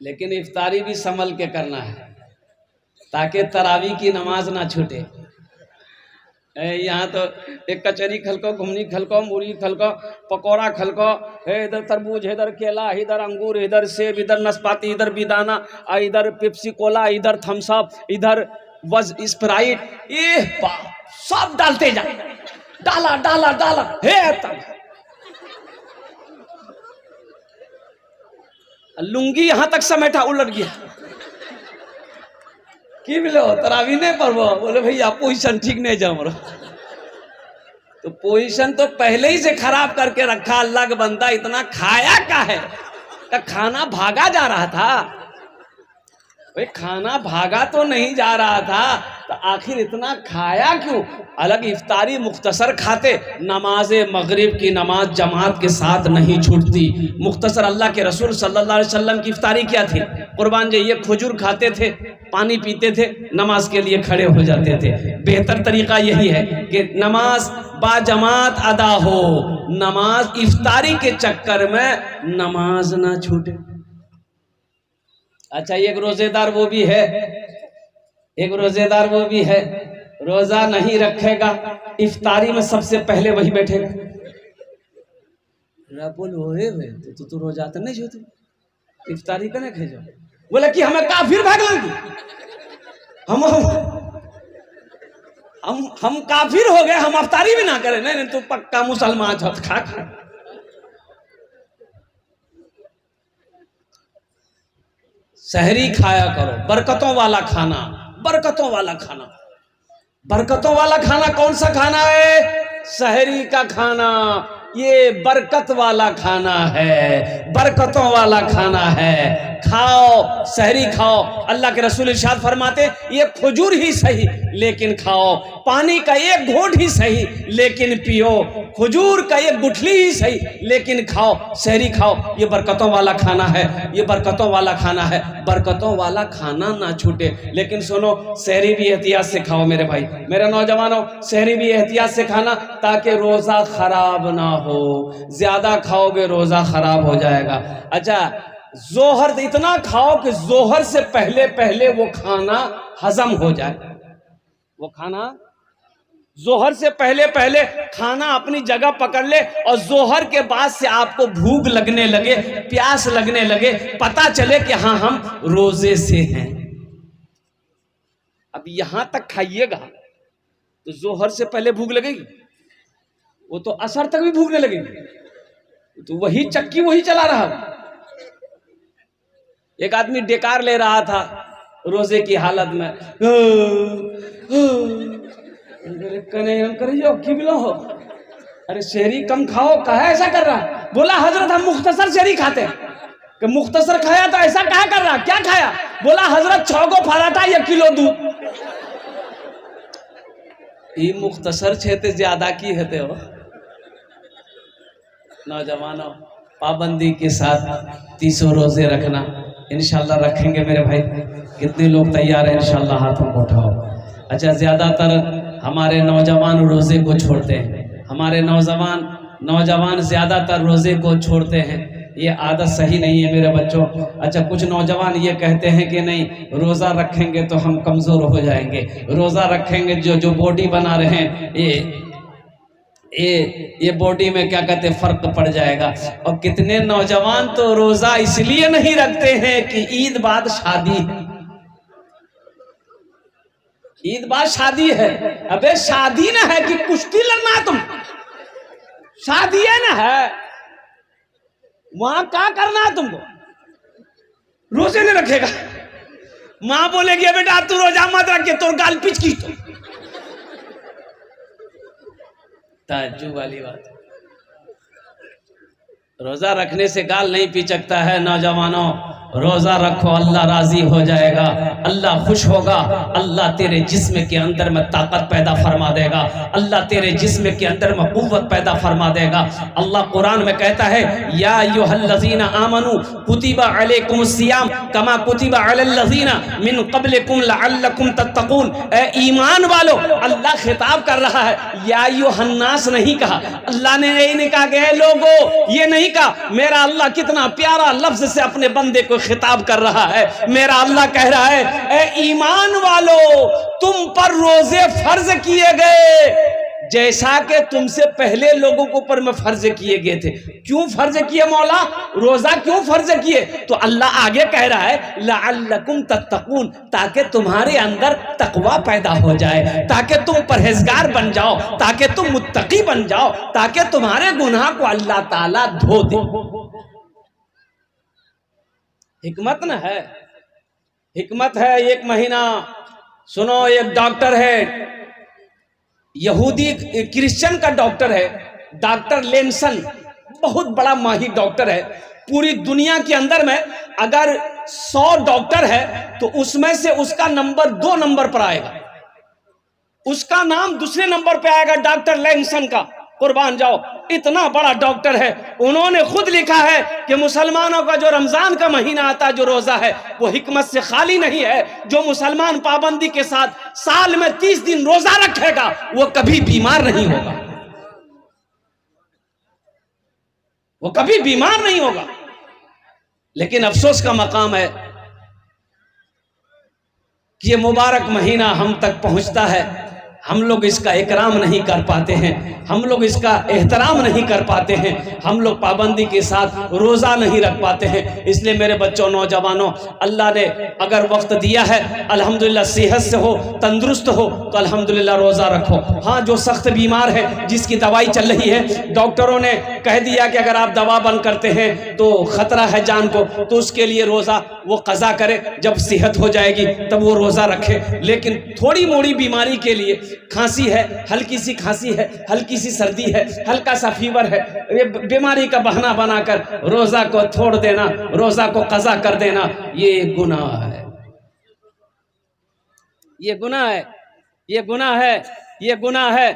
लेकिन इफ्तारी भी संभल के करना है ताकि तरावी की नमाज ना छूटे। यहाँ तो एक कचरी खलको, घुमनी खलको, मूरी खलको, पकौड़ा खलको, इधर तरबूज, इधर केला, इधर अंगूर, इधर सेब, इधर नाशपाती, इधर बेदाना, इधर पेप्सी कोला, इधर थम्स अप, इधर वज स्प्राइट, ये सब डालते जा, डाला डाला डाला हे तब लुंगी यहाँ तक समेटा उलट गया कि बोलो तरावी नहीं पढ़ो, बोले भैया पोजीशन ठीक नहीं जा मरो। तो पोजीशन तो पहले ही से खराब करके रखा अल्लाह का बंदा, इतना खाया का है का खाना भागा जा रहा था भाई, खाना भागा तो नहीं जा रहा था तो आखिर इतना खाया क्यों। अलग इफ्तारी मुख्तसर खाते, नमाज मगरिब की नमाज जमात के साथ नहीं छूटती। मुख्तसर अल्लाह के रसूल सल्लल्लाहु अलैहि वसल्लम की इफ्तारी क्या थी? कुर्बान जी ये खजूर खाते थे, पानी पीते थे, नमाज के लिए खड़े हो जाते थे। बेहतर तरीका यही है कि नमाज बाजमात अदा हो, नमाज इफ्तारी के चक्कर में नमाज ना छूटे। अच्छा एक रोजेदार वो भी है, एक रोजेदार वो भी है, रोजा नहीं रखेगा, इफ्तारी में सबसे पहले वही बैठेगा। तो रोजा तो नहीं छूते, इफ्तारी कने खे जाओ, बोले कि हमें काफिर भाग लगी, हम काफिर हो गए, हम इफ्तारी भी ना करें। नहीं नहीं, तू पक्का मुसलमान छो, खा खा। सहरी खाया करो, बरकतों वाला खाना, बरकतों वाला खाना। बरकतों वाला खाना कौन सा खाना है? सहरी का खाना, ये बरकत वाला खाना है, बरकतों वाला खाना है। खाओ, सहरी खाओ। अल्लाह के रसूल इरशाद फरमाते ये खजूर ही सही लेकिन खाओ, पानी का एक घोंट ही सही लेकिन पियो, खजूर का एक गुठली ही सही लेकिन खाओ, सहरी खाओ। ये बरकतों वाला खाना है, ये बरकतों वाला खाना है, बरकतों वाला खाना ना छूटे। लेकिन सुनो, सहरी भी एहतियात से खाओ मेरे भाई, मेरे नौजवानों, सहरी भी एहतियात से खाना ताकि रोजा खराब ना हो। ज्यादा खाओगे रोजा खराब हो जाएगा। अच्छा, जोहर इतना खाओ कि जोहर से पहले पहले वो खाना हजम हो जाए। वो खाना जोहर से पहले पहले खाना अपनी जगह पकड़ ले और जोहर के बाद से आपको भूख लगने लगे, प्यास लगने लगे, पता चले कि हाँ हम रोजे से हैं। अब यहां तक खाइएगा तो जोहर से पहले भूख लगेगी, वो तो असर तक भी भूखने लगेगी। तो वही चक्की वही चला रहा। एक आदमी डेकार ले रहा था रोजे की हालत में, हो अरे शहरी कम खाओ, कहा ऐसा कर रहा? बोला हजरत हम मुख्तसर शहरी खाते हैं। कि मुख्तसर खाया तो ऐसा कहा कर रहा? क्या खाया? बोला हजरत 6 को पराठा 1 किलो दूध। ये मुख्तसर छेते ज्यादा की हेते हो। नौजवानों, पाबंदी के साथ 30 रोजे रखना, इंशाल्लाह रखेंगे मेरे भाई। कितने लोग तैयार हैं? इंशाल्लाह हाथों को उठाओ। अच्छा, ज्यादातर हमारे नौजवान रोजे को छोड़ते हैं, हमारे नौजवान ज्यादातर रोजे को छोड़ते हैं। ये आदत सही नहीं है मेरे बच्चों। अच्छा, कुछ नौजवान ये कहते हैं कि नहीं रोजा रखेंगे तो हम कमजोर हो जाएंगे, रोजा रखेंगे जो बॉडी बना रहे हैं ये बॉडी में क्या कहते हैं फर्क पड़ जाएगा। और कितने नौजवान तो रोजा इसलिए नहीं रखते हैं कि ईद बाद शादी, ईद बाद शादी है। अबे शादी ना है कि कुश्ती लड़ना है, तुम शादी है ना है, वहां क्या करना है तुमको? रोजे नहीं रखेगा, मां बोलेगी बेटा तू रोजा मत रखे, तो गाल पिच की। तो ताज्जुब वाली बात, रोजा रखने से गाल नहीं पिचकता है। नौजवानों, रोजा रखो, अल्लाह राजी हो जाएगा, अल्लाह खुश होगा, अल्लाह तेरे जिस्म के अंदर में ताकत पैदा फरमा देगा, अल्लाह तेरे जिस्म के अंदर में कुव्वत पैदा फरमा देगा। अल्लाह कुरान में कहता है या अय्युहल्लज़ीना आमनू कुतिबा अलैकुमुस सियाम कमा कुतिबा अलल्लज़ीना मिन क़ब्लिकुम लअल्लकुम तत्तक़ून। ए ईमान वालो, अल्लाह खिताब कर रहा है, या अय्युहन्नास नहीं कहा। अल्लाह ने यही नहीं कहा कि लोगो, ये नहीं कहा। मेरा अल्लाह कितना प्यारा लफ्ज से अपने बंदे को खिताब कर रहा है। मेरा अल्लाह कह रहा है, ए ईमान वालों, तुम पर रोजे फर्ज किए गए जैसा कि तुमसे पहले लोगों के ऊपर में फर्ज किए गए थे। क्यों फर्ज किए मौला? रोजा क्यों फर्ज किए? तो अल्लाह आगे कह रहा है, लअल्लकुम तत्तकून, ताकि तुम्हारे अंदर तकवा पैदा हो जाए, ताकि तुम परहेजगार बन जाओ, ताकि तुम मुत्तकी बन जाओ, ताकि तुम्हारे गुनाह को अल्लाह ताला धो दे। हिकमत न है, हिकमत है। एक महीना सुनो, एक डॉक्टर है, यहूदी क्रिश्चियन का डॉक्टर है, डॉक्टर लेंसन, बहुत बड़ा माहिर डॉक्टर है। पूरी दुनिया के अंदर में अगर 100 डॉक्टर है तो उसमें से उसका नंबर 2 नंबर पर आएगा, उसका नाम दूसरे नंबर पे आएगा, डॉक्टर लेंसन का। कुर्बान जाओ, इतना बड़ा डॉक्टर है। उन्होंने खुद लिखा है कि मुसलमानों का जो रमजान का महीना आता है, जो रोजा है, वो हिकमत से खाली नहीं है। जो मुसलमान पाबंदी के साथ साल में 30 दिन रोजा रखेगा वो कभी बीमार नहीं होगा, वो कभी बीमार नहीं होगा। लेकिन अफसोस का मकाम है कि ये मुबारक महीना हम तक पहुंचता है, हम लोग इसका इकराम नहीं कर पाते हैं, हम लोग इसका एहतराम नहीं कर पाते हैं, हम लोग पाबंदी के साथ रोज़ा नहीं रख पाते हैं। इसलिए मेरे बच्चों, नौजवानों, अल्लाह ने अगर वक्त दिया है, अल्हम्दुलिल्लाह, सेहत से हो, तंदुरुस्त हो, तो अल्हम्दुलिल्लाह रोज़ा रखो। हाँ, जो सख्त बीमार है, जिसकी दवाई चल रही है, डॉक्टरों ने कह दिया कि अगर आप दवा बंद करते हैं तो ख़तरा है जान को, तो उसके लिए रोज़ा वो क़ज़ा करे, जब सेहत हो जाएगी तब वो रोज़ा रखे। लेकिन थोड़ी मोड़ी बीमारी के लिए, खांसी है, हल्की सी खांसी है, हल्की सी सर्दी है, हल्का सा फीवर है, ये बीमारी का बहाना बनाकर रोजा को छोड़ देना, रोजा को कज़ा कर देना, ये गुनाह है, ये गुनाह है, ये गुनाह है, ये गुनाह है।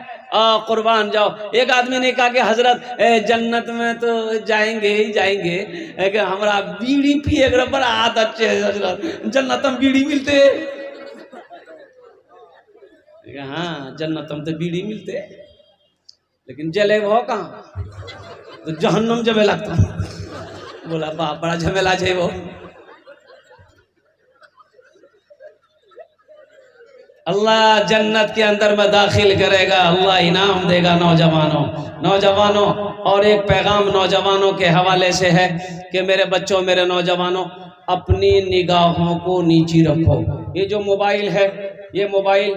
कुर्बान जाओ। एक आदमी ने कहा कि हजरत जन्नत में तो जाएंगे ही जाएंगे, हमारा बीड़ी पिए बड़ा आदत है हजरत, जन्नत में बीड़ी मिलते। हाँ, जन्नत में तो बीड़ी मिलते, लेकिन जले वो कहाँ, तो जहन्नम जमे लगता। बोला बाप, बड़ा झमेला है वो। अल्लाह जन्नत के अंदर में दाखिल करेगा, अल्लाह इनाम देगा। नौजवानों, नौजवानों, और एक पैगाम नौजवानों के हवाले से है कि मेरे बच्चों, मेरे नौजवानों, अपनी निगाहों को नीची रखो। ये जो मोबाइल है, ये मोबाइल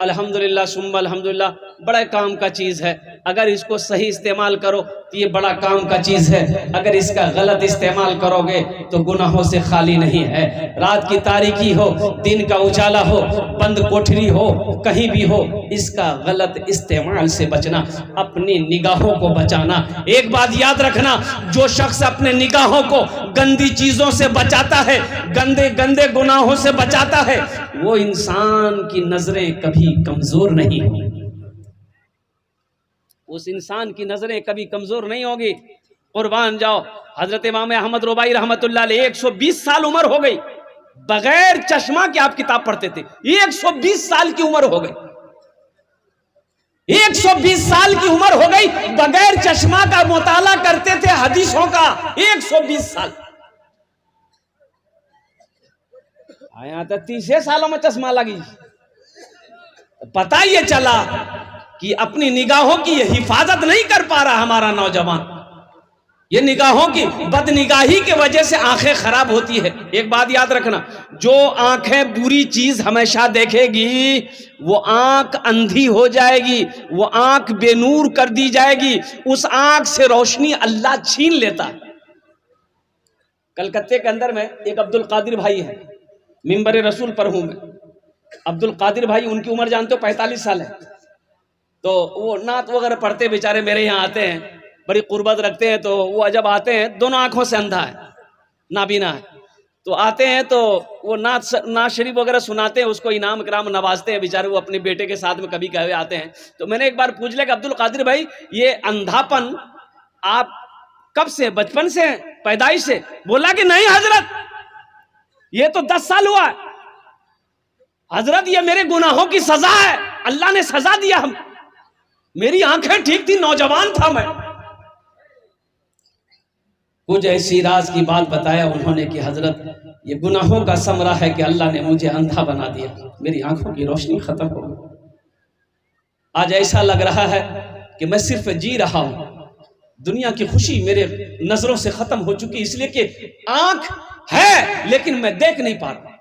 अल्हम्दुलिल्लाह सुम्मा अल्हम्दुलिल्लाह बड़ा काम का चीज़ है। अगर इसको सही इस्तेमाल करो तो ये बड़ा काम का चीज़ है। अगर इसका गलत इस्तेमाल करोगे तो गुनाहों से खाली नहीं है। रात की तारीकी हो, दिन का उजाला हो, बंद कोठरी हो, कहीं भी हो, इसका गलत इस्तेमाल से बचना, अपनी निगाहों को बचाना। एक बात याद रखना, जो शख्स अपने निगाहों को गंदी चीज़ों से बचाता है, गंदे गंदे गुनाहों से बचाता है, वो इंसान की नजरें कभी कमजोर नहीं होगी, उस इंसान की नजरें कभी कमजोर नहीं होगी। कुर्बान जाओ। हजरत इमाम अहमद रुबाई रहमतुल्लाह अलैह 120 साल उम्र हो गई, बगैर चश्मा के आप किताब पढ़ते थे। 120 साल की उम्र हो गई, 120 साल की उम्र हो गई, बगैर चश्मा का मुताला करते थे हदीसों का। 120 साल आया तो 30 सालों में चश्मा लगी। पता ये चला कि अपनी निगाहों की हिफाजत नहीं कर पा रहा हमारा नौजवान। ये निगाहों की बदनिगाही की वजह से आंखें खराब होती है। एक बात याद रखना, जो आंखें बुरी चीज हमेशा देखेगी वो आंख अंधी हो जाएगी, वो आंख बेनूर कर दी जाएगी, उस आंख से रोशनी अल्लाह छीन लेता है। कलकत्ते के अंदर में एक अब्दुल कादिर भाई है, मिंबर रसूल पर हूं मैं। अब्दुल कादिर भाई, उनकी उम्र जानते हो 45 साल है। तो वो नात वगैरह पढ़ते बेचारे मेरे यहाँ आते हैं, बड़ी कुर्बत रखते हैं। तो वो जब आते हैं, दोनों आंखों से अंधा है, नाबीना है, तो आते हैं तो वो नात शरीफ वगैरह सुनाते हैं, उसको इनाम कराम नवाजते हैं बेचारे। वो अपने बेटे के साथ में कभी कभी आते हैं। तो मैंने एक बार पूछ लिया कि अब्दुल कादिर भाई, ये अंधापन आप कब से, बचपन से, पैदाइश से? बोला कि नहीं हजरत, ये तो 10 साल हुआ है हजरत, ये मेरे गुनाहों की सजा है, अल्लाह ने सजा दिया। हम, मेरी आंखें ठीक थी, नौजवान था मैं। कुछ ऐसी राज की बात बताया उन्होंने कि हजरत ये गुनाहों का समरा है कि अल्लाह ने मुझे अंधा बना दिया, मेरी आंखों की रोशनी खत्म हो गई। आज ऐसा लग रहा है कि मैं सिर्फ जी रहा हूं, दुनिया की खुशी मेरे नजरों से खत्म हो चुकी, इसलिए कि आंख है लेकिन मैं देख नहीं पा रहा।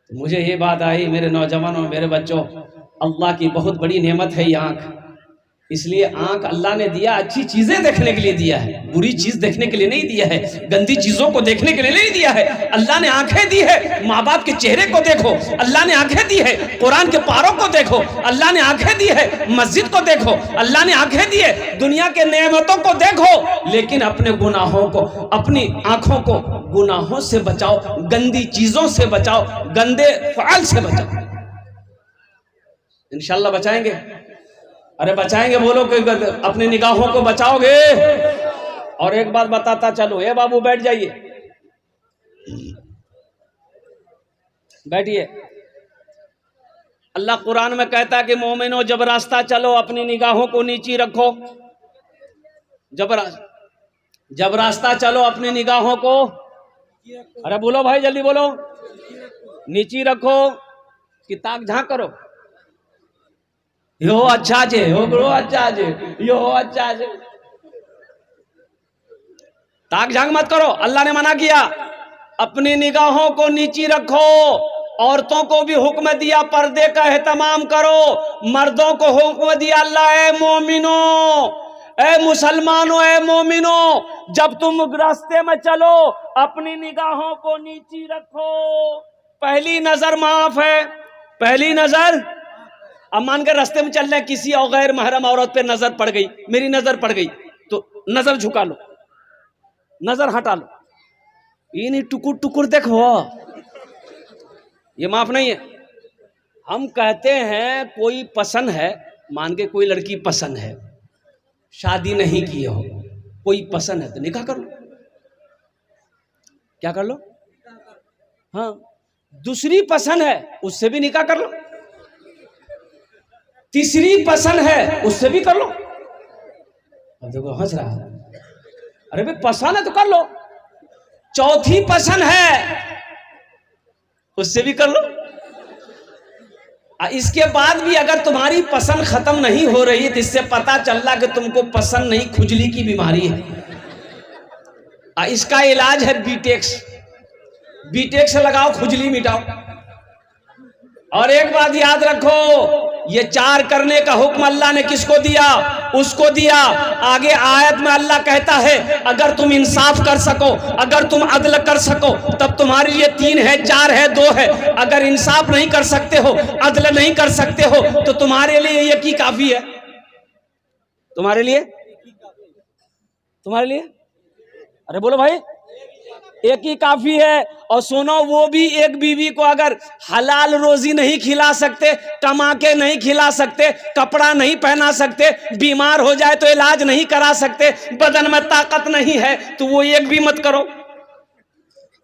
तो मुझे ये बात आई, मेरे नौजवानों, मेरे बच्चों, अल्लाह की बहुत बड़ी नेमत है ये आंख। इसलिए आंख अल्लाह ने दिया अच्छी चीजें देखने के लिए दिया है, बुरी चीज देखने के लिए नहीं दिया है, गंदी चीजों को देखने के लिए नहीं दिया है। अल्लाह ने आंखें दी है, माँ बाप के चेहरे को देखो, अल्लाह ने आंखें दी है, कुरान के पारों को देखो, अल्लाह ने आंखें दी है, मस्जिद को देखो, अल्लाह ने आंखें दी है, दुनिया के नेमतों को देखो, लेकिन अपने गुनाहों को, अपनी आंखों को गुनाहों से बचाओ, गंदी चीजों से बचाओ, गंदे फ़ाल से बचाओ। इंशाल्लाह बचाएंगे। अरे बचाएंगे, बोलो कि अपनी निगाहों को बचाओगे। और एक बात बताता चलो, ए बाबू बैठ जाइए, बैठिए। अल्लाह कुरान में कहता है कि मोमिनो जब रास्ता चलो अपनी निगाहों को नीची रखो। जब रास्ता चलो अपनी निगाहों को, अरे बोलो भाई जल्दी बोलो, नीची रखो कि ताक झांक करो। यो अच्छा जे, यो बड़ो अच्छा जे, यो अच्छा जे, ताक झांक मत करो। अल्लाह ने मना किया, अपनी निगाहों को नीची रखो। औरतों को भी हुक्म दिया पर्दे का एहतमाम करो, मर्दों को हुक्म दिया अल्लाह, ए मोमिनो, ए मुसलमानों, ए मोमिनो, जब तुम रास्ते में चलो अपनी निगाहों को नीची रखो। पहली नजर माफ है, पहली नजर। अब मान कर रास्ते में चल रहे, किसी और गैर महरम औरत पे नजर पड़ गई, मेरी नजर पड़ गई, तो नजर झुका लो, नजर हटा लो, ये नहीं टुकुर टुकुर देखो, ये माफ नहीं है। हम कहते हैं कोई पसंद है, मान के कोई लड़की पसंद है, शादी नहीं की हो, कोई पसंद है तो निकाह कर लो। क्या कर लो? हाँ, दूसरी पसंद है उससे भी निकाह कर लो, तीसरी पसंद है उससे भी कर लो। अब देखो हंस रहा है, अरे भाई पसंद है तो कर लो। चौथी पसंद है उससे भी कर लो। इसके बाद भी अगर तुम्हारी पसंद खत्म नहीं हो रही है तो इससे पता चल रहा कि तुमको पसंद नहीं, खुजली की बीमारी है। इसका इलाज है बीटेक्स, बीटेक्स लगाओ, खुजली मिटाओ। और एक बात याद रखो, ये 4 करने का हुक्म अल्लाह ने किसको दिया? उसको दिया। आगे आयत में अल्लाह कहता है अगर तुम इंसाफ कर सको, अगर तुम अदल कर सको, तब तुम्हारे लिए 3 है, 4 है, 2 है। अगर इंसाफ नहीं कर सकते हो, अदल नहीं कर सकते हो, तो तुम्हारे लिए एक ही काफी है। तुम्हारे लिए, तुम्हारे लिए, अरे बोलो भाई, एक ही काफी है। और सुनो, वो भी एक बीवी को अगर हलाल रोजी नहीं खिला सकते, कमा के नहीं खिला सकते, कपड़ा नहीं पहना सकते, बीमार हो जाए तो इलाज नहीं करा सकते, बदन में ताकत नहीं है, तो वो एक भी मत करो।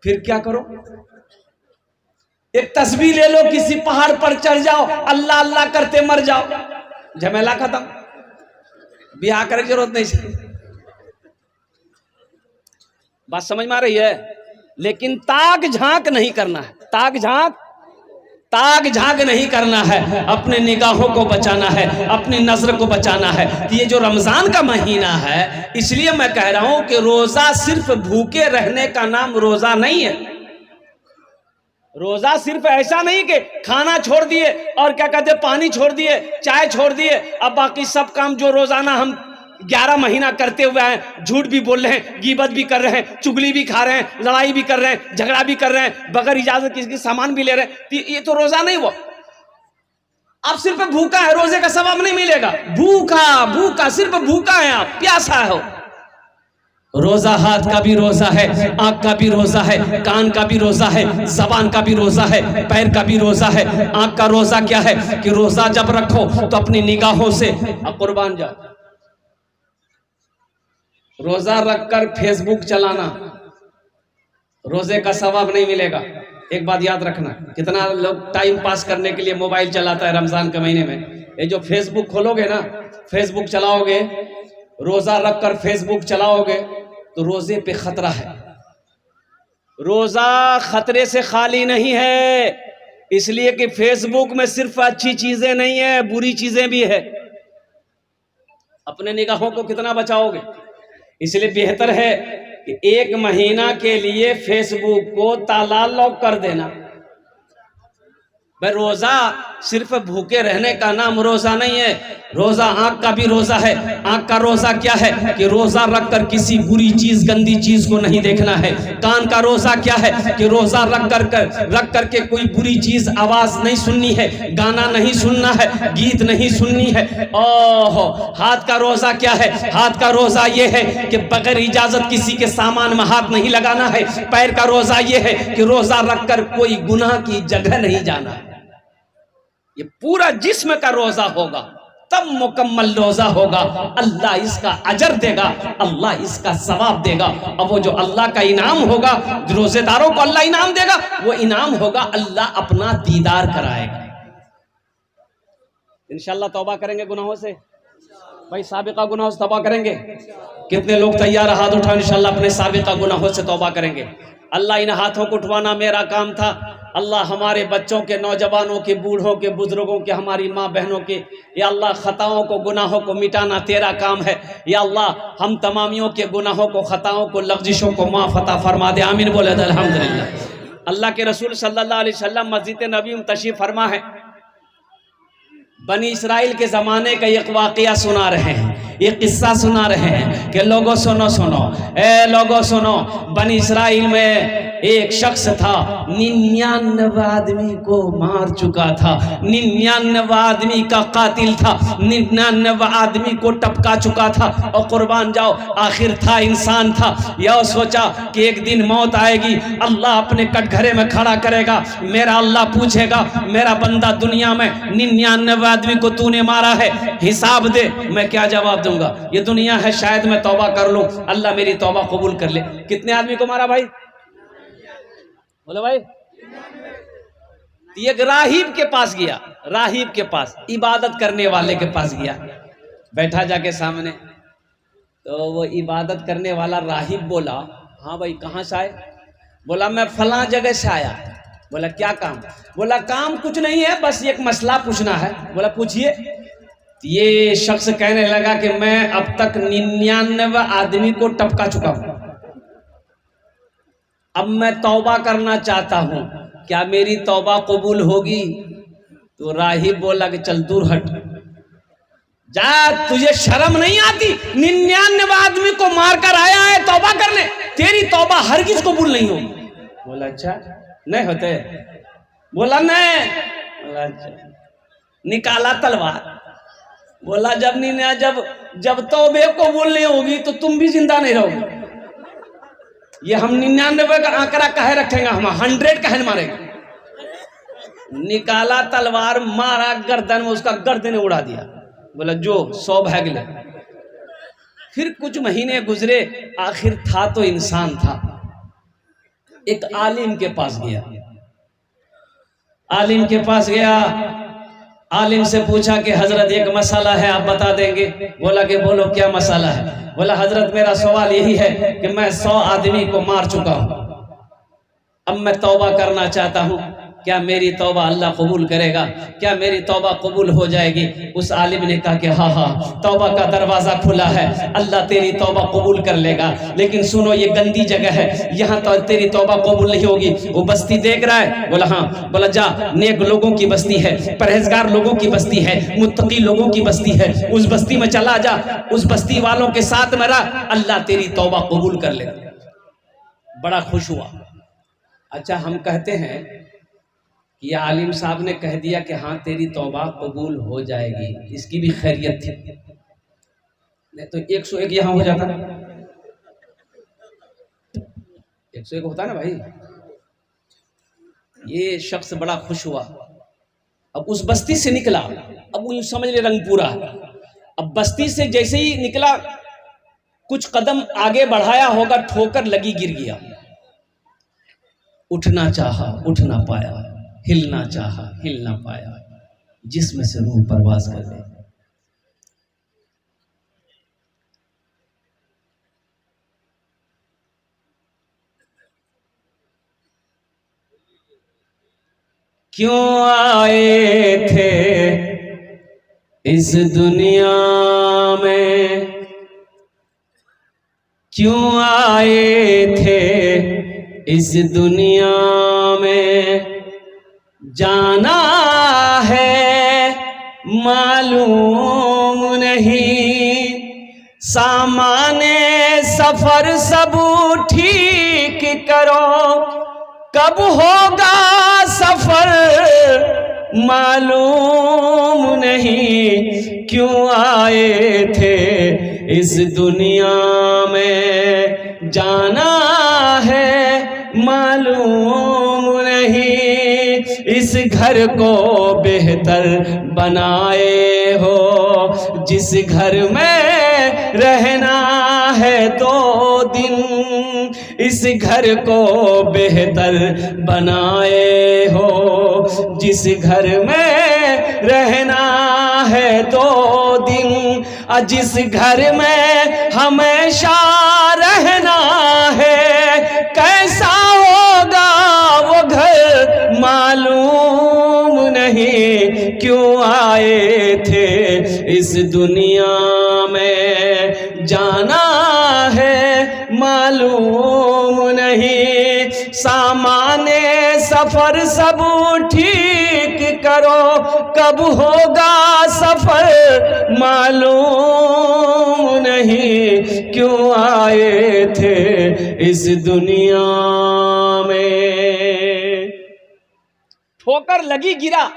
फिर क्या करो? एक तस्बीह ले लो, किसी पहाड़ पर चढ़ जाओ, अल्लाह अल्लाह करते मर जाओ, झमेला खत्म, ब्याह करने की जरूरत नहीं। बात समझ में आ रही है? लेकिन ताक झांक नहीं करना है, ताक झांक नहीं करना है, अपने निगाहों को बचाना है, अपनी नजर को बचाना है। ये जो रमजान का महीना है, इसलिए मैं कह रहा हूं कि रोजा सिर्फ भूखे रहने का नाम रोजा नहीं है। रोजा सिर्फ ऐसा नहीं कि खाना छोड़ दिए और क्या कहते पानी छोड़ दिए, चाय छोड़ दिए, अब बाकी सब काम जो रोजाना हम 11 महीना करते हुए हैं, झूठ भी बोल रहे हैं, गीबत भी कर रहे हैं, चुगली भी खा रहे हैं, लड़ाई भी कर रहे हैं, झगड़ा भी कर रहे हैं, बगैर इजाजत किसी की सामान भी ले रहे हैं, ये तो रोजा नहीं हुआ। आप सिर्फ भूखा है, रोजे का सवाब नहीं मिलेगा। भूखा सिर्फ भूखा है, आप प्यासा हो। रोजा हाथ का भी रोजा है, आंख का भी रोजा है, कान का भी रोजा है, जबान का भी रोजा है, पैर का भी रोजा है। आंख का रोजा क्या है कि रोजा जब रखो तो अपनी निगाहों से कुर्बान जाओ। रोजा रखकर फेसबुक चलाना, रोजे का सवाब नहीं मिलेगा। एक बात याद रखना, कितना लोग टाइम पास करने के लिए मोबाइल चलाता है रमजान के महीने में। ये जो फेसबुक खोलोगे ना, फेसबुक चलाओगे रोजा रखकर फेसबुक चलाओगे तो रोजे पे खतरा है। रोजा खतरे से खाली नहीं है, इसलिए कि फेसबुक में सिर्फ अच्छी चीजें नहीं है, बुरी चीजें भी है। अपने निगाहों को कितना बचाओगे? इसलिए बेहतर है कि 1 महीना के लिए फेसबुक को ताला लॉक कर देना। भाई रोजा सिर्फ भूखे रहने का नाम रोजा नहीं है, रोजा आंख का भी रोजा है। आंख का रोजा क्या है कि रोजा रखकर किसी बुरी चीज गंदी चीज को नहीं देखना है। कान का रोजा क्या है कि रोजा रख करके कोई बुरी चीज आवाज नहीं सुननी है, गाना नहीं सुनना है, गीत नहीं सुननी है। ओहो, हाथ का रोजा क्या है? हाथ का रोजा ये है कि बगैर इजाजत किसी के सामान में हाथ नहीं लगाना है। पैर का रोजा ये है कि रोजा रखकर कोई गुनाह की जगह नहीं जाना है। ये पूरा जिस्म का रोजा होगा तब मुकम्मल रोजा होगा। अल्लाह इसका अजर देगा, अल्लाह इसका सवाब देगा। अब वो जो अल्लाह का इनाम होगा, जो रोजेदारों को अल्लाह इनाम देगा, वो इनाम होगा अल्लाह अपना दीदार कराएगा। इंशाल्लाह तौबा करेंगे गुनाहों से। भाई साबिका गुनाहों से तौबा करेंगे? कितने लोग तैयार हाथ उठाओ, इंशाल्लाह अपने साबिका गुनाहों से तौबा करेंगे। अल्लाह इन हाथों को उठवाना मेरा काम था। अल्लाह हमारे बच्चों के, नौजवानों के, बूढ़ों के, बुजुर्गों के, हमारी माँ बहनों के, या अल्लाह खताओं को, गुनाहों को मिटाना तेरा काम है। या अल्लाह हम तमामियों के गुनाहों को, खताओं को, लग़्ज़िशों को माफ़ अता फरमा दे। आमीन बोले अल्हम्दुलिल्लाह। अल्लाह के रसूल सल्लल्लाहु अलैहि वसल्लम मस्जिद नबी में तशरीफ़ फरमा है। बनी इसराइल के ज़माने का एक वाक़या सुना रहे हैं, ये किस्सा सुना रहे हैं कि लोगों सुनो सुनो, ए लोगों सुनो, बनी इसराइल में एक शख्स था, 99 आदमी को मार चुका था, 99 आदमी का कातिल था, 99 आदमी को टपका चुका था। और कुर्बान जाओ, आखिर था इंसान था। यह सोचा कि एक दिन मौत आएगी, अल्लाह अपने कटघरे में खड़ा करेगा, मेरा अल्लाह पूछेगा, मेरा बंदा दुनिया में 99 आदमी को तूने मारा है, हिसाब दे। मैं क्या जवाब दूंगा? ये दुनिया है, शायद मैं तौबा कर लूं, अल्लाह मेरी तौबा कबूल कर ले। कितने आदमी को मारा भाई? बोलो भाई। एक राहिब के पास गया, राहिब के पास, इबादत करने वाले के पास गया, बैठा जाके सामने। तो वो इबादत करने वाला राहिब बोला, हाँ भाई कहाँ से आए? बोला मैं फलां जगह से आया। बोला क्या काम? बोला काम कुछ नहीं है, बस एक मसला पूछना है। बोला पूछिए। ये शख्स कहने लगा कि मैं अब तक 99 आदमी को टपका चुका हूं, अब मैं तौबा करना चाहता हूं, क्या मेरी तौबा कबूल होगी? तो राहिब बोला कि चल दूर हट जा, तुझे शर्म नहीं आती? 99 आदमी को मारकर आया है तौबा करने, तेरी तौबा हरगिज कबूल नहीं होगी। बोला अच्छा नहीं होते? बोला नहीं। बोला अच्छा। निकाला तलवार। बोला जब तौबे कबूल नहीं होगी तो तुम भी जिंदा नहीं रहोगे। ये हम 99 का आंकड़ा कहे रखेंगे, हम 100 कहे मारेंगे। निकाला तलवार, मारा गर्दन में, उसका गर्दन उड़ा दिया। बोला जो 100 भाग ले। फिर कुछ महीने गुजरे, आखिर था तो इंसान था। एक आलिम के पास गया, आलिम के पास गया, आलिम से पूछा कि हजरत एक मसला है, आप बता देंगे? बोला कि बोलो क्या मसला है? बोला हजरत मेरा सवाल यही है कि मैं 100 आदमी को मार चुका हूं, अब मैं तौबा करना चाहता हूं, क्या मेरी तौबा अल्लाह कबूल करेगा? क्या मेरी तौबा कबूल हो जाएगी? उस आलिम ने कहा कि हाँ हाँ, तौबा का दरवाज़ा खुला है, अल्लाह तेरी तौबा कबूल कर लेगा। लेकिन सुनो, ये गंदी जगह है, यहाँ तो तेरी तौबा कबूल नहीं होगी। वो बस्ती देख रहा है? बोला हाँ। बोला जा, नेक लोगों की बस्ती है, परहेजगार लोगों की बस्ती है, मुत्तकी लोगों की बस्ती है, उस बस्ती में चला जा, उस बस्ती वालों के साथ में रह, अल्लाह तेरी तौबा कबूल कर लेगा। बड़ा खुश हुआ। अच्छा, हम कहते हैं ये आलिम साहब ने कह दिया कि हाँ तेरी तौबा कबूल हो जाएगी, इसकी भी खैरियत थी, नहीं तो 101 यहाँ हो जाता, 101 होता ना भाई। ये शख्स बड़ा खुश हुआ। अब उस बस्ती से निकला, अब वो समझ ले रंगपुरा। अब बस्ती से जैसे ही निकला, कुछ कदम आगे बढ़ाया होगा, ठोकर लगी, गिर गया। उठना चाहा, उठ ना पाया, हिलना चाहा, हिल ना पाया, जिस्म से रूह परवाज कर गई। क्यों आए थे इस दुनिया में, क्यों आए थे इस दुनिया में, जाना है मालूम नहीं, सामाने सफर सब ठीक करो, कब होगा सफर मालूम नहीं, क्यों आए थे इस दुनिया में, जाना है मालूम नहीं, इस घर को बेहतर बनाए हो, जिस घर में रहना है 2 दिन, इस घर को बेहतर बनाए हो, जिस घर में रहना है 2 दिन, जिस घर में हमेशा रहना है, कैसा होगा वो घर मालूम नहीं, क्यों आए थे इस दुनिया में, जाना है मालूम नहीं, सामाने सफर सब ठीक करो, कब होगा सफर मालूम नहीं, क्यों आए थे इस दुनिया में। ठोकर लगी गिरा,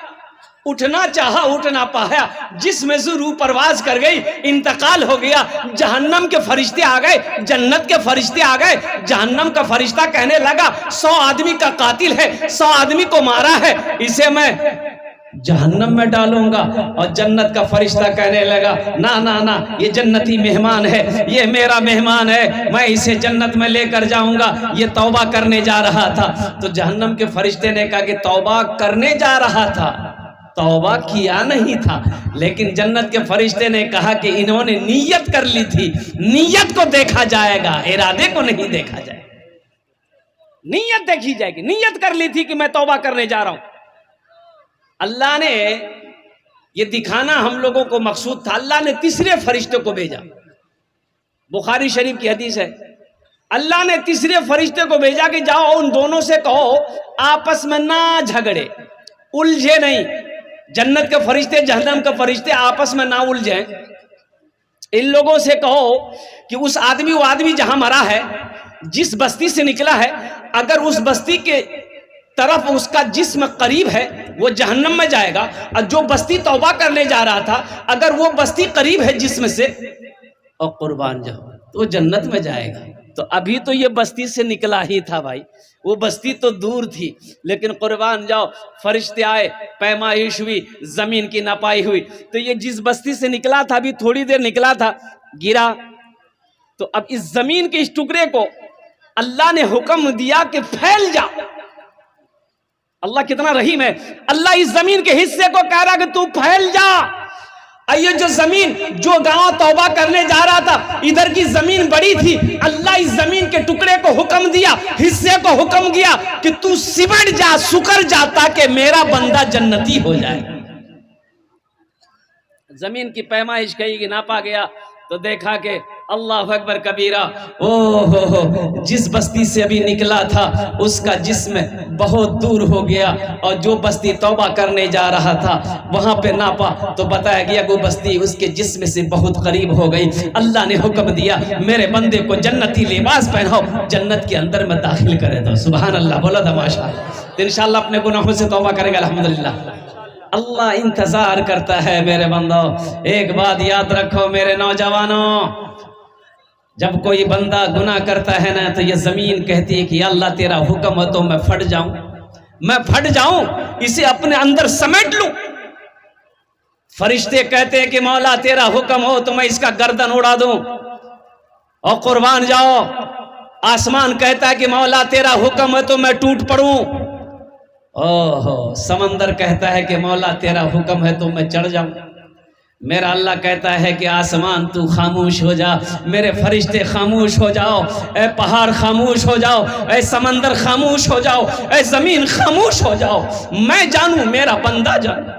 उठना चाहा उठ ना पाया, जिसमें से रूह परवाज कर गई, इंतकाल हो गया। जहन्नम के फरिश्ते आ गए, जन्नत के फरिश्ते आ गए। जहन्नम का फरिश्ता कहने लगा 100 आदमी का कातिल है, 100 आदमी को मारा है, इसे मैं जहन्नम में डालूंगा। और जन्नत का फरिश्ता कहने लगा ना ना ना, ये जन्नती मेहमान है, ये मेरा मेहमान है, मैं इसे जन्नत में लेकर जाऊंगा, ये तौबा करने जा रहा था। तो जहन्नम के फरिश्ते ने कहा कि तौबा करने जा रहा था, तौबा किया नहीं था। लेकिन जन्नत के फरिश्ते ने कहा कि इन्होंने नीयत कर ली थी, नीयत को देखा जाएगा, इरादे को नहीं देखा जाएगा, नीयत देखी जाएगी। नीयत कर ली थी कि मैं तौबा करने जा रहा हूं। अल्लाह ने ये दिखाना हम लोगों को मकसूद था, अल्लाह ने तीसरे फरिश्ते को भेजा। बुखारी शरीफ की हदीस है, अल्लाह ने तीसरे फरिश्ते को भेजा कि जाओ उन दोनों से कहो आपस में ना झगड़े, उलझे नहीं। जन्नत के फरिश्ते जहन्नम के फरिश्ते आपस में ना उलझे। इन लोगों से कहो कि उस आदमी, वो आदमी जहां मरा है, जिस बस्ती से निकला है, अगर उस बस्ती के तरफ उसका जिस्म करीब है वो जहन्नम में जाएगा, और जो बस्ती तौबा करने जा रहा था अगर वो बस्ती करीब है जिस्म से और कुर्बान जाओ तो जन्नत में जाएगा। तो अभी तो ये बस्ती से निकला ही था भाई, वो बस्ती तो दूर थी, लेकिन कुर्बान जाओ फरिश्ते आए, पैमाइश हुई, जमीन की नपाई हुई। तो ये जिस बस्ती से निकला था, अभी थोड़ी देर निकला था, गिरा। तो अब इस जमीन के इस टुकड़े को अल्लाह ने हुक्म दिया कि फैल जा। अल्लाह कितना रहीम है, अल्लाह इस जमीन के हिस्से को कह रहा कि तू फैल जा। ये जो जमीन, जो गांव तौबा करने जा रहा था, इधर की जमीन बड़ी थी, अल्लाह इस जमीन के टुकड़े को हुक्म दिया, हिस्से को हुक्म दिया कि तू सिमट जा, सुकर जा, ताकि मेरा बंदा जन्नती हो जाए। जमीन की पैमाइश कहीं की नापा गया तो देखा कि अल्लाह अकबर कबीरा, हो जिस बस्ती से अभी निकला था उसका जिस्म बहुत दूर हो गया, और जो बस्ती तौबा करने जा रहा था वहां पे नापा तो बताया गया वो बस्ती उसके जिस्म से बहुत करीब हो गई। अल्लाह ने हुक्म दिया मेरे बंदे को जन्नती लिबास पहनाओ, जन्नत के अंदर में दाखिल करे दो। सुभान अल्लाह, बोला तमाशा। तो इंशाअल्लाह अपने गुनाहों से तौबा करेंगे अल्हम्दुलिल्लाह। अल्लाह इंतजार करता है मेरे बंदो। एक बात याद रखो मेरे नौजवानों, जब कोई बंदा गुनाह करता है ना तो ये जमीन कहती है कि अल्लाह तेरा हुक्म है तो मैं फट जाऊं, मैं फट जाऊं, इसे अपने अंदर समेट लूं। फरिश्ते कहते हैं कि मौला तेरा हुक्म हो तो मैं इसका गर्दन उड़ा दूं और कुर्बान जाओ। आसमान कहता है कि मौला तेरा हुक्म है तो मैं टूट पड़ूं। ओहो, समंदर कहता है कि मौला तेरा हुक्म है तो मैं चढ़ जाऊं। मेरा अल्लाह कहता है कि आसमान तू खामोश हो जा, मेरे फरिश्ते खामोश हो जाओ, ए पहाड़ खामोश हो जाओ, ए समंदर खामोश हो जाओ, ए जमीन खामोश हो जाओ, मैं जानूं मेरा बंदा जाने,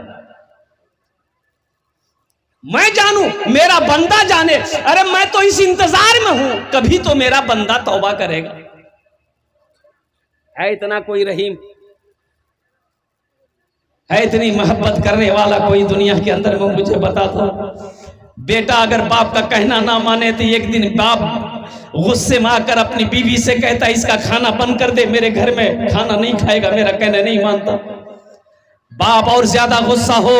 मैं जानूं मेरा बंदा जाने। अरे मैं तो इस इंतजार में हूं, कभी तो मेरा बंदा तौबा करेगा। है इतना कोई रहीम, है इतनी मोहब्बत करने वाला कोई दुनिया के अंदर में? मुझे बता दो। बेटा अगर बाप का कहना ना माने तो एक दिन बाप गुस्से में आकर अपनी बीवी से कहता इसका खाना बंद कर दे, मेरे घर में खाना नहीं खाएगा, मेरा कहना नहीं मानता। बाप और ज्यादा गुस्सा हो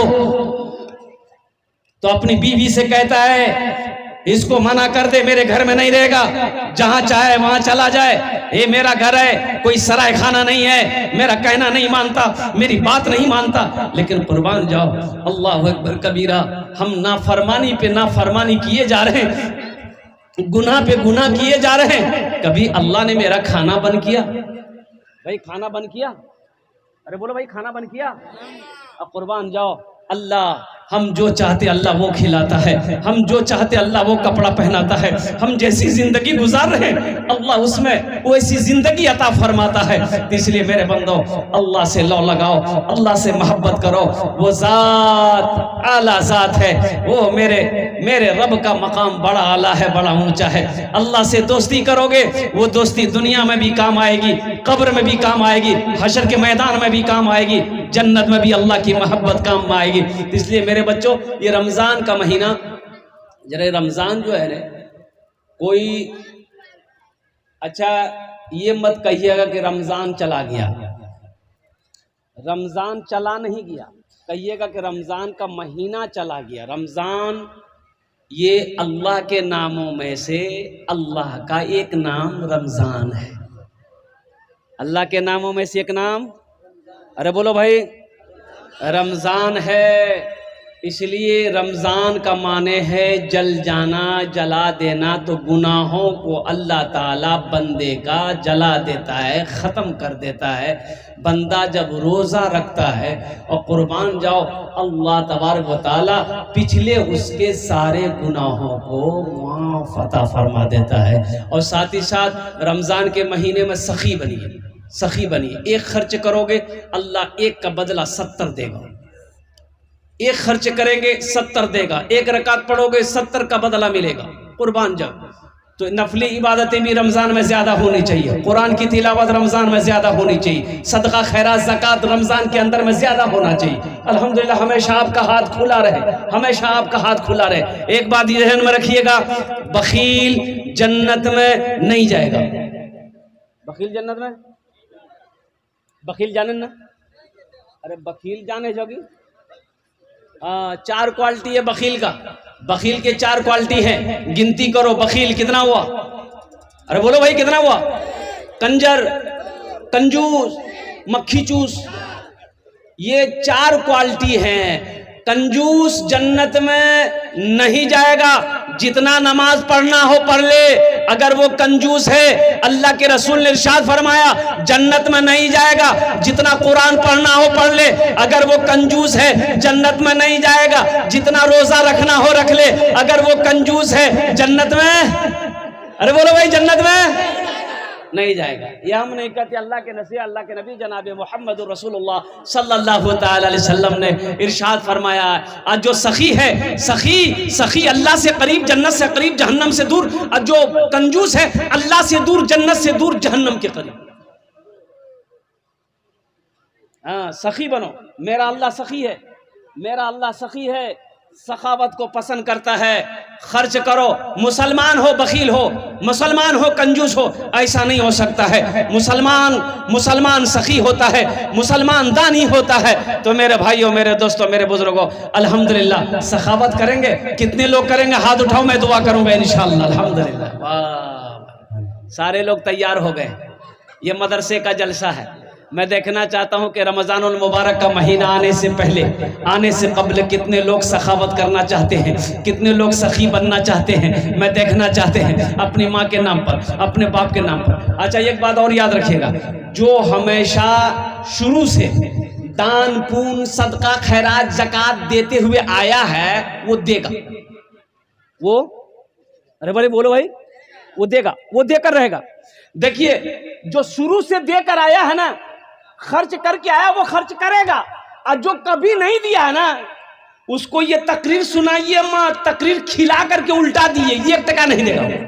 तो अपनी बीवी से कहता है इसको मना कर दे, मेरे घर में नहीं रहेगा, जहां चाहे वहां चला जाए, ये मेरा घर है, कोई सराय खाना नहीं है, मेरा कहना नहीं मानता, मेरी बात नहीं मानता। लेकिन कुर्बान जाओ, अल्लाह अकबर कबीरा, हम नाफरमानी पे नाफरमानी किए जा रहे हैं, गुनाह पे गुनाह किए जा रहे हैं। कभी अल्लाह ने मेरा खाना बंद किया? भाई खाना बंद किया? अरे बोलो भाई खाना बंद किया? अब कुर्बान जाओ, अल्लाह हम जो चाहते अल्लाह वो खिलाता है, हम जो चाहते अल्लाह वो कपड़ा पहनाता है, हम जैसी जिंदगी गुजार रहे हैं अल्लाह उसमें वैसी जिंदगी अता फरमाता है। तो इसलिए मेरे बंदो अल्लाह से लौ लगाओ, अल्लाह से मोहब्बत करो, वो जात आला जात है, वो मेरे रब का मकाम बड़ा आला है, बड़ा ऊंचा है। अल्लाह से दोस्ती करोगे, वो दोस्ती दुनिया में भी काम आएगी, कब्र में भी काम आएगी, हशर के मैदान में भी काम आएगी, जन्नत में भी अल्लाह की मोहब्बत काम आएगी। इसलिए मेरे बच्चों ये रमजान का महीना, जरा रमजान जो है ना, कोई अच्छा ये मत कहिएगा कि रमजान चला गया, रमजान चला नहीं गया, कहिएगा कि रमजान का महीना चला गया। रमजान ये अल्लाह के नामों में से अल्लाह का एक नाम रमजान है, अल्लाह के नामों में से एक नाम, अरे बोलो भाई, रमजान है। इसलिए रमजान का माने है जल जाना, जला देना। तो गुनाहों को अल्लाह ताला बंदे का जला देता है, ख़त्म कर देता है। बंदा जब रोज़ा रखता है और कुर्बान जाओ, अल्लाह तबारक व तआला पिछले उसके सारे गुनाहों को माफ़ अता फरमा देता है। और साथ ही साथ रमज़ान के महीने में सखी बनिए, सखी बनिए। एक खर्च करोगे अल्लाह एक का बदला 70 देगा, एक खर्च करेंगे 70 देगा, एक रकात पढ़ोगे 70 का बदला मिलेगा। कुर्बान जाओ। तो नफली इबादतें भी रमज़ान में ज़्यादा होनी चाहिए, कुरान की तिलावत रमज़ान में ज़्यादा होनी चाहिए, सदका खैरात ज़कात रमज़ान के अंदर में ज़्यादा होना चाहिए। अल्हम्दुलिल्लाह हमेशा आपका हाथ खुला रहे, हमेशा आपका हाथ खुला रहे। एक बात ध्यान में रखिएगा, बखील जन्नत में नहीं जाएगा। बखील जन्नत में, बखील जाने ना, अरे बखील जाने जोगी, 4 क्वालिटी है बखील का। बखील के 4 क्वालिटी हैं, गिनती करो। बखील कितना हुआ? अरे बोलो भाई कितना हुआ? कंजर, कंजूस, मक्खी चूस, ये 4 क्वालिटी हैं। कंजूस जन्नत में नहीं जाएगा, जितना नमाज पढ़ना हो पढ़ ले, अगर वो कंजूस है अल्लाह के रसूल ने इरशाद फरमाया जन्नत में नहीं जाएगा। जितना कुरान पढ़ना हो पढ़ ले, अगर वो कंजूस है जन्नत में नहीं जाएगा। जितना रोजा रखना हो रख ले, अगर वो कंजूस है जन्नत में, अरे बोलो भाई जन्नत में नहीं जाएगा। ये हम नहीं कहते, अल्लाह के नसीह, अल्लाह के नबी जनाब मोहम्मद रसूलुल्लाह सल्लल्लाहु तआला अलैहि वसल्लम ने इरशाद फरमाया, आज जो सखी है, सखी अल्लाह से करीब, जन्नत से करीब, जहन्नम से दूर। और जो कंजूस है अल्लाह से दूर, जन्नत से दूर, जहन्नम के करीब। हाँ, सखी बनो। मेरा अल्लाह सखी है, मेरा अल्लाह सखी है, सखावत को पसंद करता है। खर्च करो, मुसलमान हो बखील हो, मुसलमान हो कंजूस हो, ऐसा नहीं हो सकता है। मुसलमान सखी होता है, मुसलमान दानी होता है। तो मेरे भाइयों, मेरे दोस्तों, मेरे बुजुर्गों, अल्हम्दुलिल्लाह सखावत करेंगे। कितने लोग करेंगे? हाथ उठाओ, मैं दुआ करूंगा इंशाअल्लाह। अल्हम्दुलिल्लाह, वाह, सारे लोग तैयार हो गए। ये मदरसे का जलसा है। मैं देखना चाहता हूं कि रमज़ानुल मुबारक का महीना आने से पहले, आने से कबल कितने लोग सखावत करना चाहते हैं, कितने लोग सखी बनना चाहते हैं। मैं देखना चाहते हैं अपनी माँ के नाम पर, अपने बाप के नाम पर। अच्छा, एक बात और याद रखिएगा, जो हमेशा शुरू से दान पुण्य सदका खैरात जकात देते हुए आया है वो देगा, वो अरे बड़े बोलो भाई, वो देगा, वो देकर रहेगा। देखिए जो शुरू से देकर आया है ना, खर्च करके आया वो खर्च करेगा, और जो कभी नहीं दिया है ना उसको ये तकरीर सुनाइए मत, तकरीर खिला करके उल्टा दिए, 1 टका नहीं देगा।